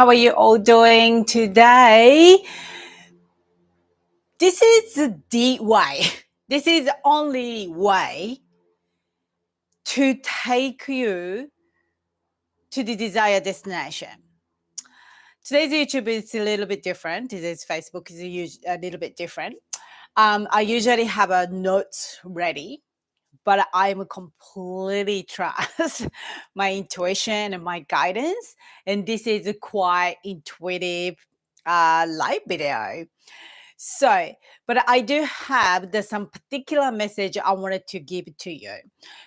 How are you all doing today? This is the way. This is the only way to take you to the desired destination. Today's YouTube is a little bit different. Today's Facebook is a little bit different. I usually have a notes ready, but I'm completely trust my intuition and my guidance. And this is a quite intuitive live video. So, but I do have some particular message I wanted to give to you.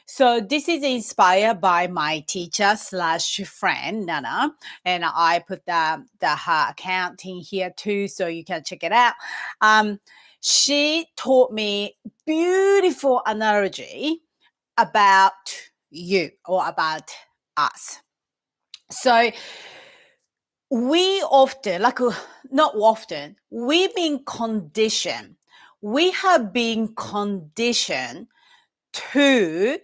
So this is inspired by my teacher slash friend, Nana, and I put her account in here too, so you can check it out. She taught me beautiful analogy about you or about us. So we often, not often, we've been conditioned. We have been conditioned to,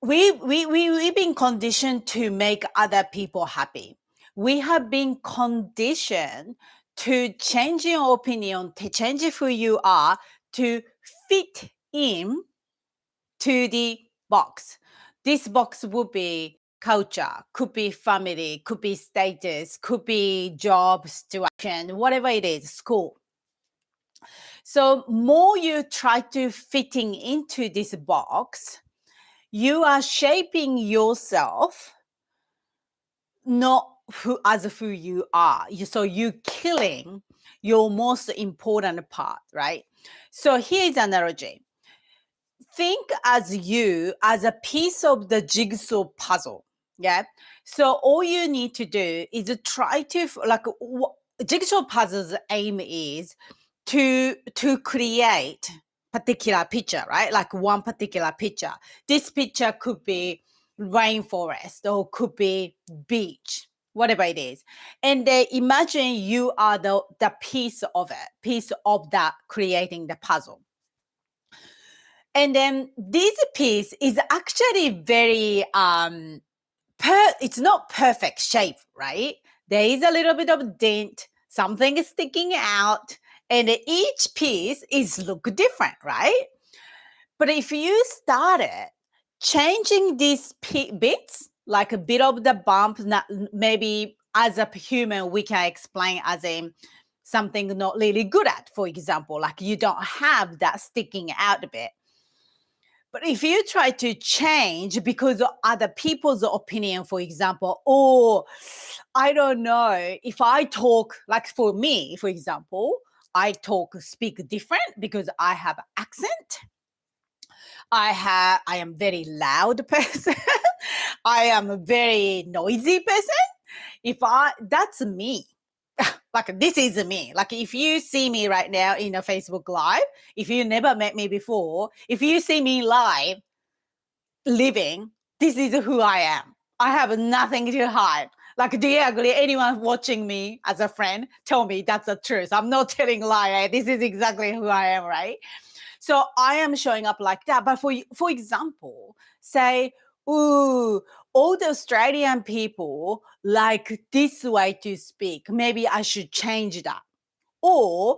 we've been conditioned to make other people happy. We have been conditioned to change your opinion, to change who you are, to fit in to the box. This box would be culture, could be family, could be status, could be job situation, whatever it is, school. So more you try to fitting into this box, you are shaping yourself not who you are. So you're killing your most important part, right? So here's an analogy. Think as you as a piece of the jigsaw puzzle. Yeah. So all you need to do is try to jigsaw puzzle's aim is to create particular picture, right? Like one particular picture. This picture could be rainforest or could be beach, whatever it is. And imagine you are the piece of that creating the puzzle. And then this piece is actually very it's not perfect shape, right? There is a little bit of dent, something is sticking out, and each piece is look different, right? But if you started changing these bits, like a bit of the bump, maybe as a human we can explain as something not really good at, for example, like you don't have that sticking out a bit. But if you try to change because of other people's opinion, for example, or I don't know, if I talk, like for me, for example, I speak different because I have accent. I am very loud person. I am a very noisy person. That's me. Like this is me. Like if you see me right now in a Facebook Live, if you never met me before, if you see me live, living, this is who I am. I have nothing to hide. Like, do you agree? Anyone watching me as a friend, tell me that's the truth. I'm not telling lie. Right? This is exactly who I am, right? So I am showing up like that. But for example, say, ooh, all the Australian people like this way to speak. Maybe I should change that. Or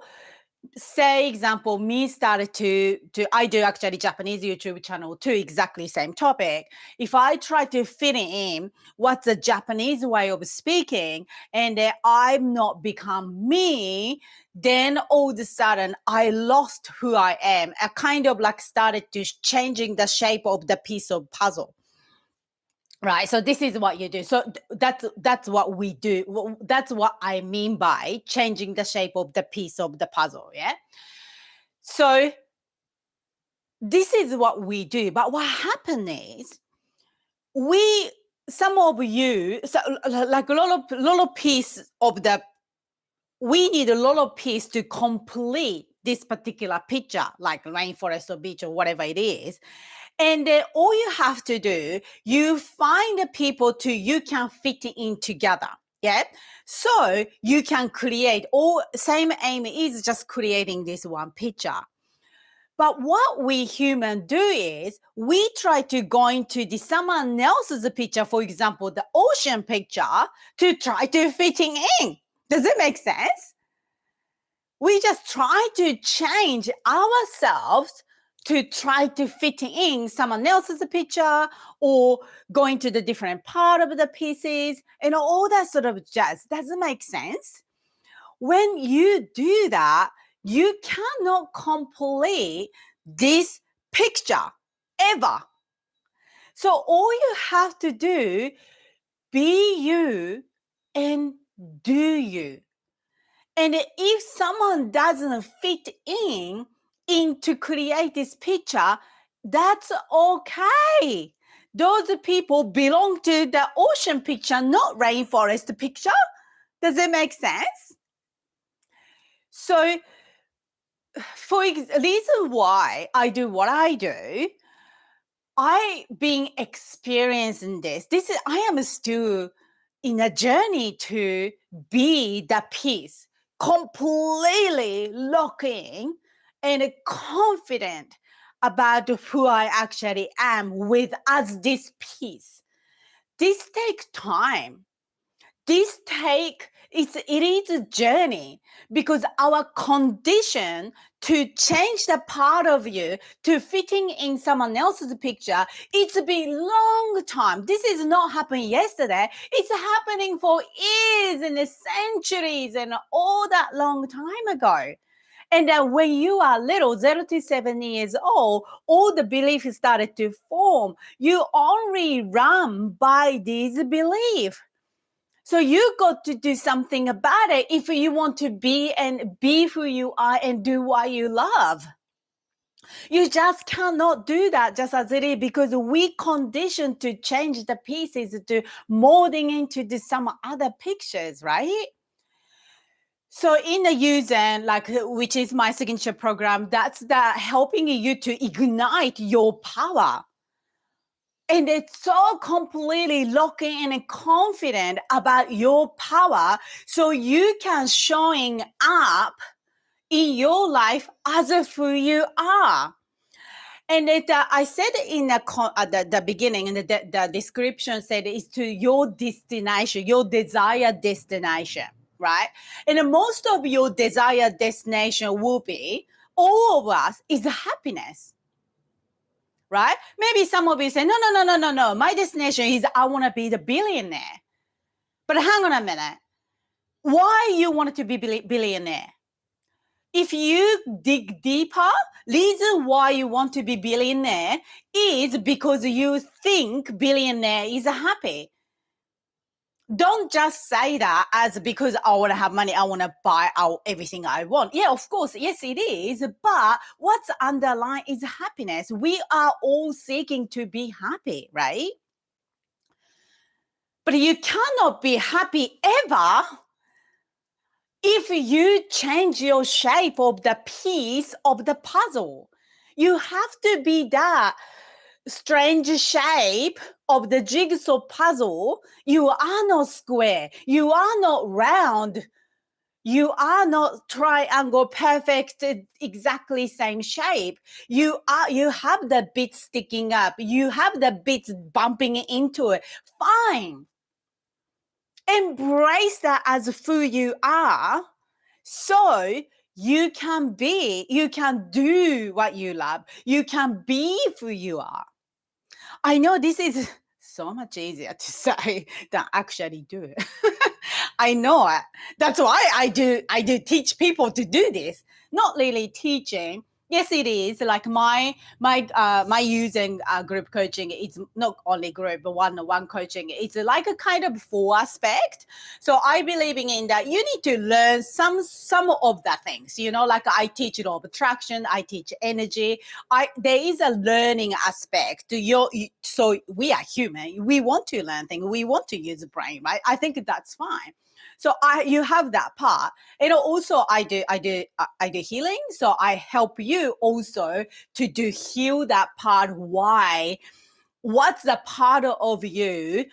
say example, me started to I do actually Japanese YouTube channel too, exactly same topic. If I try to fit it in what's the Japanese way of speaking and I'm not become me, then all of a sudden I lost who I am. I kind of like started to changing the shape of the piece of puzzle. Right. So this is what you do. So that's what we do. That's what I mean by changing the shape of the piece of the puzzle. Yeah. So this is what we do. But what happened is some of you, so like a lot of piece of we need a lot of piece to complete this particular picture, like rainforest or beach or whatever it is. And all you have to do, you find the people you can fit in together. Yeah. So you can create same aim is just creating this one picture. But what we human do is we try to go into someone else's picture, for example, the ocean picture, to try to fitting in. Does it make sense? We just try to change ourselves to try to fit in someone else's picture or going to the different part of the pieces and all that sort of jazz. Does it make sense? When you do that, you cannot complete this picture ever. So all you have to do, be you and do you. And if someone doesn't fit in to create this picture, that's okay. Those people belong to the ocean picture, not rainforest picture. Does it make sense? So, reason why I do what I do, I being experienced in this is I am still in a journey to be the peace, completely looking and confident about who I actually am with as this peace. This takes time. It is a journey because our condition to change the part of you to fitting in someone else's picture, it's been long time. This is not happening yesterday. It's happening for years and centuries and all that long time ago. And when you are little, 0 to 7 years old, all the beliefs started to form. You only run by these beliefs. So you got to do something about it if you want to be who you are and do what you love. You just cannot do that just as it is because we conditioned to change the pieces to molding into some other pictures, right? So in the YOUZen, which is my signature program, that's helping you to ignite your power. And it's so completely locking and confident about your power so you can showing up in your life as who you are. And I said in the beginning, in the description said it's to your destination, your desired destination, right? And most of your desired destination will be, all of us, is happiness. Right? Maybe some of you say, no. My destination is I want to be the billionaire. But hang on a minute. Why you want to be billionaire? If you dig deeper, reason why you want to be billionaire is because you think billionaire is happy. Don't just say that as because I want to have money, I want to buy out everything I want. Yeah, of course, yes, it is. But what's underlying is happiness. We are all seeking to be happy, right? But you cannot be happy ever if you change your shape of the piece of the puzzle. You have to be that strange shape of the jigsaw puzzle. You are not square. You are not round. You are not triangle, perfect, exactly same shape. You have the bits sticking up. You have the bits bumping into it. Fine. Embrace that as who you are. So you can do what you love. You can be who you are. I know this is so much easier to say than actually do it. I know it. That's why I do teach people to do this. Not really teaching. Yes, it is. Like my YOUZen group coaching, it's not only group, but one-on-one coaching. It's like a kind of full aspect. So I believing in that you need to learn some of the things, like I teach law of attraction, I teach energy. There is a learning aspect to so we are human. We want to learn things. We want to use the brain, right? I think that's fine. So you have that part. And also I do healing. So I help you also to heal that part. Why what's the part of you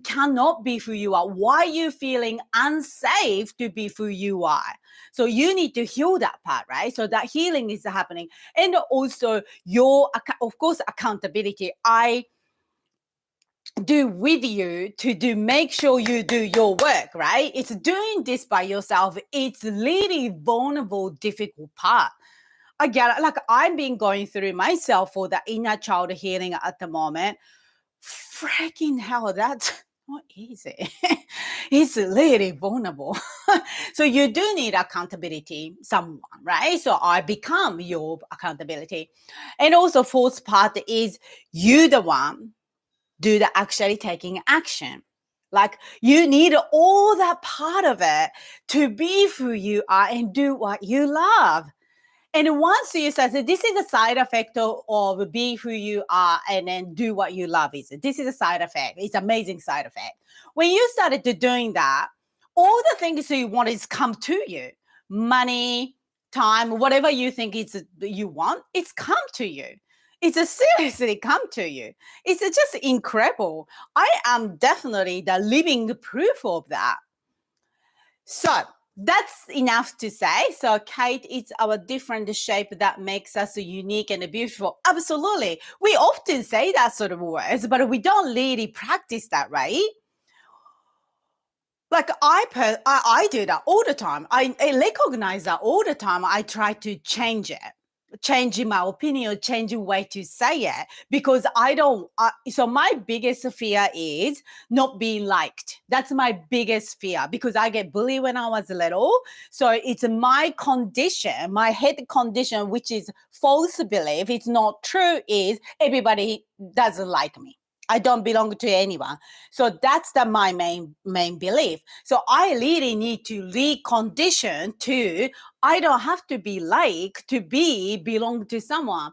cannot be who you are? Why are you feeling unsafe to be who you are? So you need to heal that part, right? So that healing is happening. And also your, of course, accountability. I do with you to make sure you do your work, right? It's doing this by yourself. It's really vulnerable, difficult part. I get it. Like I've been going through myself for the inner child healing at the moment. Freaking hell, that's not easy. It's really vulnerable. So you do need accountability, someone, right? So I become your accountability. And also fourth part is you the one do the actually taking action. Like you need all that part of it to be who you are and do what you love. And once you say, so this is a side effect of be who you are and then do what you love is. This is a side effect. It's amazing side effect. When you started to doing that, all the things you want is come to you. Money, time, whatever you think it's you want, it's come to you. It's a seriously come to you. It's just incredible. I am definitely the living proof of that. So that's enough to say. So, Kate, it's our different shape that makes us unique and beautiful. Absolutely. We often say that sort of words, but we don't really practice that, right? Like I do that all the time. I recognize that all the time. I try to change it, changing my opinion, changing way to say it because I don't. So my biggest fear is not being liked. That's my biggest fear because I get bullied when I was little. So it's my condition, my head condition, which is false belief. It's not true. Is everybody doesn't like me. I don't belong to anyone. So that's my main belief. So I really need to recondition to I don't have to be like to belong to someone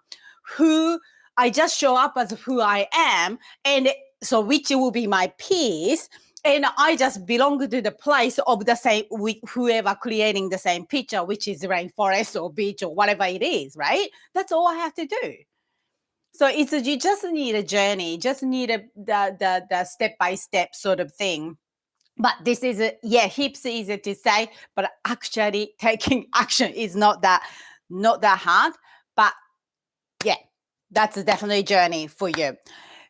who I just show up as who I am, and so which will be my peace. And I just belong to the place of the same with whoever creating the same picture, which is rainforest or beach or whatever it is, right? That's all I have to do. So it's you just need a journey, just need the step by step sort of thing. But this is heaps easy to say, but actually taking action is not that hard. But yeah, that's definitely a journey for you.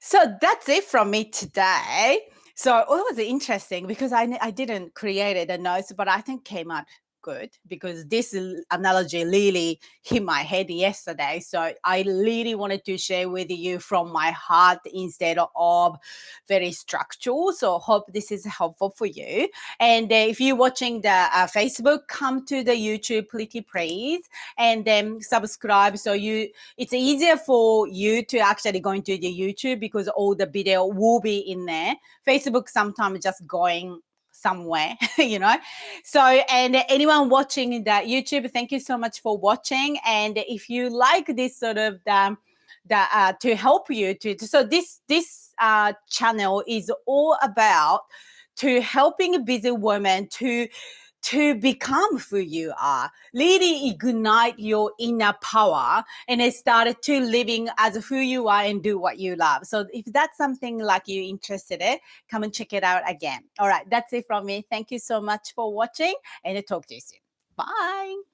So that's it from me today. So it was interesting because I didn't create the notes, but I think came out good because this analogy really hit my head yesterday. So I really wanted to share with you from my heart instead of very structural. So hope this is helpful for you. And if you're watching the Facebook, come to the YouTube, please, and then subscribe. So it's easier for you to actually go into the YouTube because all the video will be in there. Facebook sometimes just going somewhere, So, and anyone watching the YouTube, thank you so much for watching. And if you like this sort of to help you so this channel is all about to helping busy women to become who you are, really ignite your inner power and then started to living as who you are and do what you love. So if that's something like you're interested in, come and check it out again. All right, that's it from me. Thank you so much for watching and I'll talk to you soon. Bye.